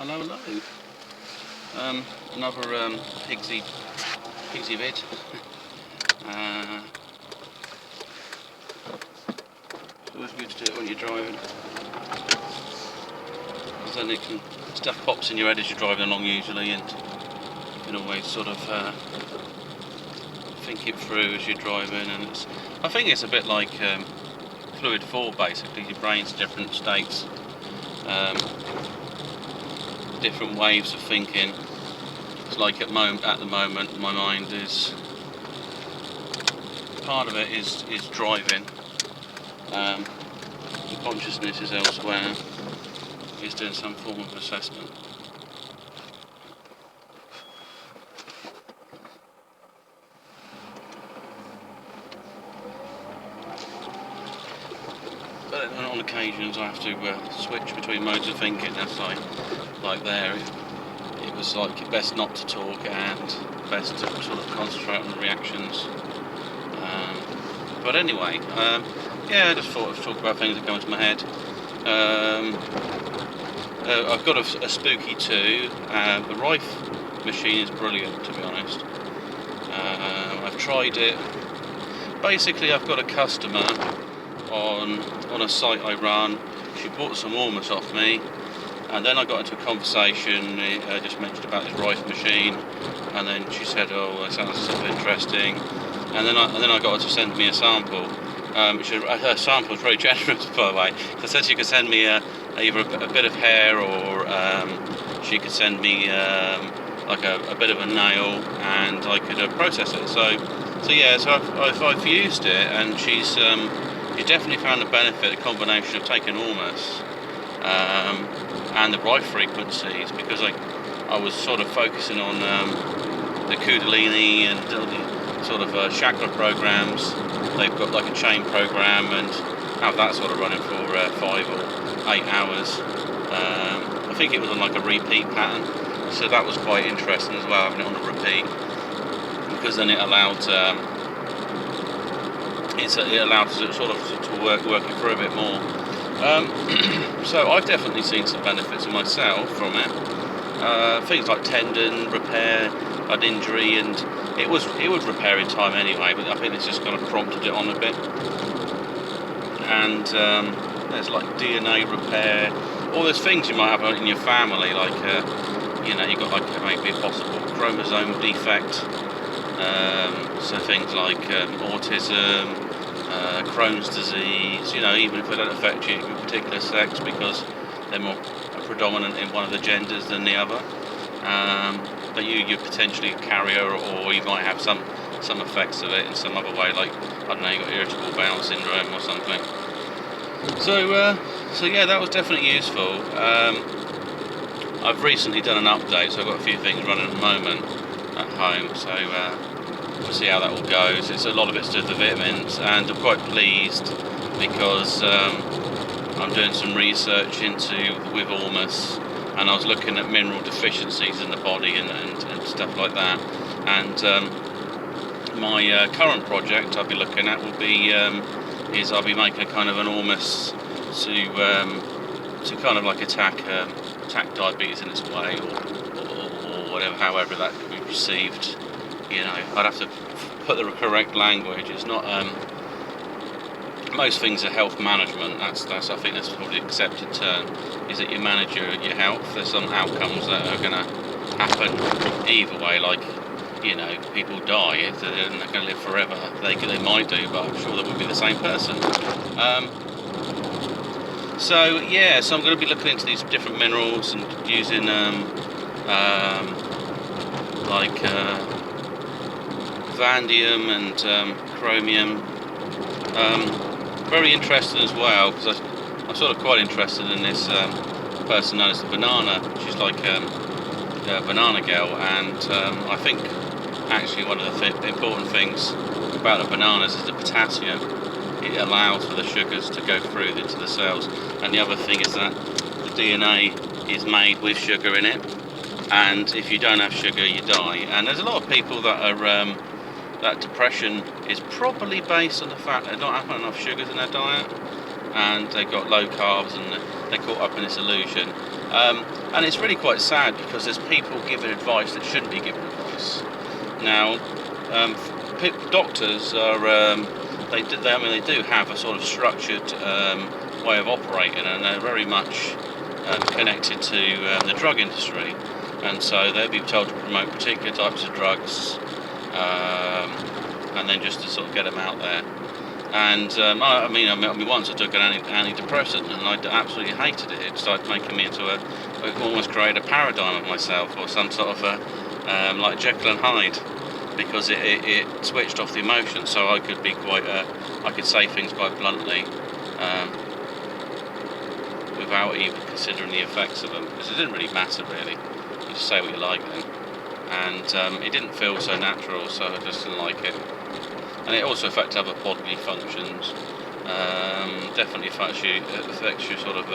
Hello, hello. Another Pigsy vid. It's always good to do it when you're driving. Because then stuff pops in your head as you're driving along usually, and you can always sort of think it through as you're driving. And I think it's a bit like fluid 4 basically. Your brain's different states. Different waves of thinking. It's like at the moment my mind is, part of it is driving, the consciousness is elsewhere, is doing some form of assessment. But on occasions I have to switch between modes of thinking. That's like there, it was like best not to talk and best to sort of concentrate on the reactions. But anyway, yeah, I just thought I'd talk about things that come into my head. I've got a spooky too. The Rife machine is brilliant, to be honest. I've tried it. Basically, I've got a customer on a site I run. She bought some ORMUS off me, and then I got into a conversation. I just mentioned about this Rife machine, and then she said, "Oh, that sounds sort of interesting." And then I got her to send me a sample. Her sample was very generous, by the way. So I said she could send me either a bit of hair, or she could send me like a bit of a nail, and I could process it. So yeah, so I've used it, and she's definitely found the benefit, a combination of taking ORMUS and the Rife frequencies, because I was sort of focusing on the Kundalini and the sort of chakra programs. They've got like a chain program, and have that sort of running for 5 or 8 hours. I think it was on like a repeat pattern, so that was quite interesting as well, having it on a repeat, because then it allowed to sort of work it through a bit more. So I've definitely seen some benefits of myself from it. Things like tendon repair, an injury, and it would repair in time anyway, but I think it's just kind of prompted it on a bit. And there's like DNA repair, all those things you might have in your family, like you've got like maybe a possible chromosome defect, so things like autism, Crohn's disease, even if they don't affect you in particular sex because they're more predominant in one of the genders than the other, but you're potentially a carrier, or you might have some effects of it in some other way, like, I don't know, you've got irritable bowel syndrome or something. So yeah, that was definitely useful. I've recently done an update, so I've got a few things running at the moment at home, so we'll see how that all goes. It's a lot of it's to do with the vitamins, and I'm quite pleased because I'm doing some research with ORMUS, and I was looking at mineral deficiencies in the body and stuff like that. And my current project I'll be looking at will be I'll be making a kind of an ORMUS to kind of like attack diabetes in its way, or whatever, however that could be perceived. I'd have to put the correct language. It's not most things are health management. That's I think that's probably the accepted term, is that you manage your health. There's some outcomes that are going to happen either way, like people die, if they're not going to live forever. They might do, but I'm sure they would be the same person. So I'm going to be looking into these different minerals and using like vanadium and chromium. Very interesting as well, because I'm sort of quite interested in this person known as the banana. She's like a banana girl, and I think actually one of the important things about the bananas is the potassium. It allows for the sugars to go through into the cells, and the other thing is that the DNA is made with sugar in it, and if you don't have sugar you die. And there's a lot of people that are that depression is probably based on the fact they're not having enough sugars in their diet, and they've got low carbs, and they're caught up in this illusion. And it's really quite sad because there's people giving advice that shouldn't be giving advice. Now, doctors are they do have a sort of structured way of operating, and they're very much connected to the drug industry, and so they'll be told to promote particular types of drugs, and then just to sort of get them out there. And I mean, once I took an antidepressant, and I absolutely hated it. It started making me into almost create a paradigm of myself, or some sort of like Jekyll and Hyde, because it switched off the emotions, so I could be quite, I could say things quite bluntly, without even considering the effects of them, because it didn't really matter really. You just say what you like then, and it didn't feel so natural, so I just didn't like it. And it also affects other bodily functions. Definitely affects you sort of